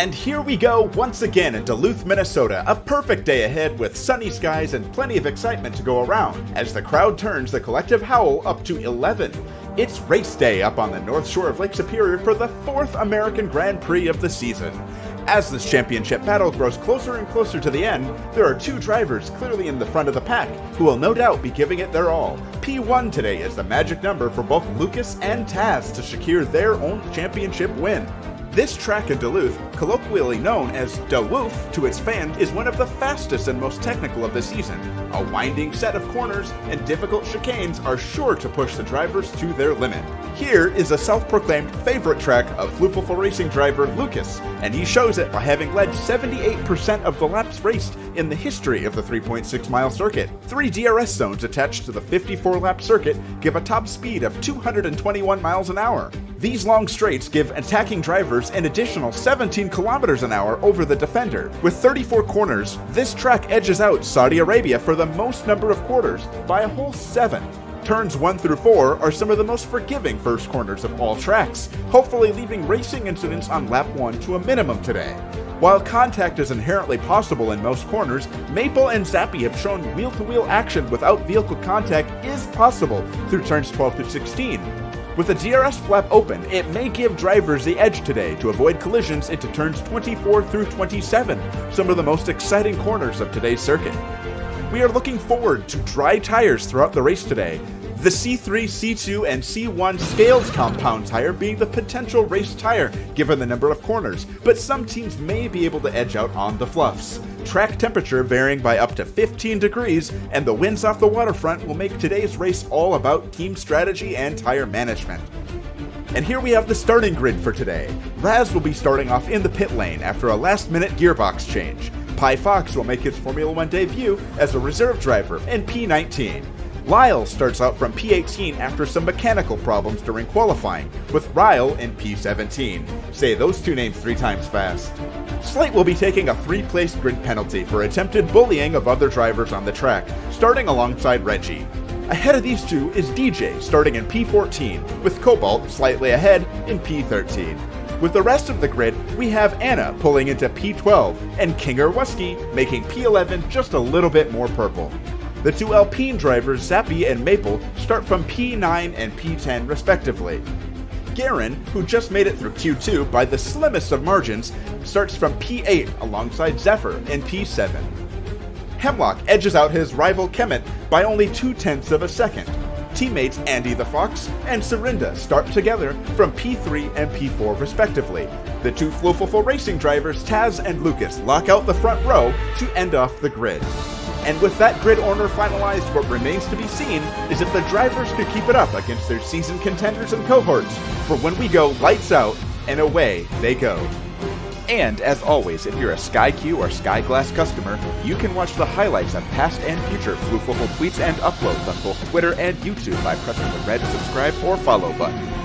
And here we go once again in Duluth, Minnesota, a perfect day ahead with sunny skies and plenty of excitement to go around as the crowd turns the collective howl up to 11. It's race day up on the north shore of Lake Superior for the 4th American Grand Prix of the season. As this championship battle grows closer and closer to the end, there are two drivers clearly in the front of the pack who will no doubt be giving it their all. P1 today is the magic number for both Lucas and Taz to secure their own championship win. This track in Duluth, colloquially known as the Woof to its fans, is one of the fastest and most technical of the season. A winding set of corners and difficult chicanes are sure to push the drivers to their limit. Here is a self-proclaimed favorite track of Flooful Racing driver Lucas, and he shows it by having led 78% of the laps raced in the history of the 3.6-mile circuit. 3 DRS zones attached to the 54-lap circuit give a top speed of 221 miles an hour. These long straights give attacking drivers an additional 17 kilometers an hour over the defender. With 34 corners, this track edges out Saudi Arabia for the most number of quarters by a whole 7. Turns 1 through 4 are some of the most forgiving first corners of all tracks, hopefully leaving racing incidents on lap 1 to a minimum today. While contact is inherently possible in most corners, Maple and Zappy have shown wheel-to-wheel action without vehicle contact is possible through turns 12 to 16. With the DRS flap open, it may give drivers the edge today to avoid collisions into turns 24 through 27, some of the most exciting corners of today's circuit. We are looking forward to dry tires throughout the race today, the C3, C2, and C1 scaled compound tire being the potential race tire given the number of corners, but some teams may be able to edge out on the fluffs. Track temperature varying by up to 15 degrees, and the winds off the waterfront will make today's race all about team strategy and tire management. And here we have the starting grid for today. Raz will be starting off in the pit lane after a last-minute gearbox change. Pi Fox will make his Formula 1 debut as a reserve driver in P19. Lyle starts out from P18 after some mechanical problems during qualifying, with Ryle in P17. Say those two names 3 times fast. Slate will be taking a 3-place grid penalty for attempted bullying of other drivers on the track, starting alongside Reggie. Ahead of these two is DJ, starting in P14, with Cobalt slightly ahead in P13. With the rest of the grid, we have Anna pulling into P12, and Kinger Wusky making P11 just a little bit more purple. The 2 Alpine drivers, Zappy and Maple, start from P9 and P10 respectively. Garen, who just made it through Q2 by the slimmest of margins, starts from P8 alongside Zephyr in P7. Hemlock edges out his rival Kemet by only 0.2 of a second. Teammates Andy the Fox and Serinda start together from P3 and P4 respectively. The 2 Flooful Racing drivers, Taz and Lucas, lock out the front row to end off the grid. And with that grid order finalized, what remains to be seen is if the drivers could keep it up against their season contenders and cohorts, for when we go lights out, and away they go. And as always, if you're a SkyQ or SkyGlass customer, you can watch the highlights of past and future Flooful tweets and uploads on both Twitter and YouTube by pressing the red subscribe or follow button.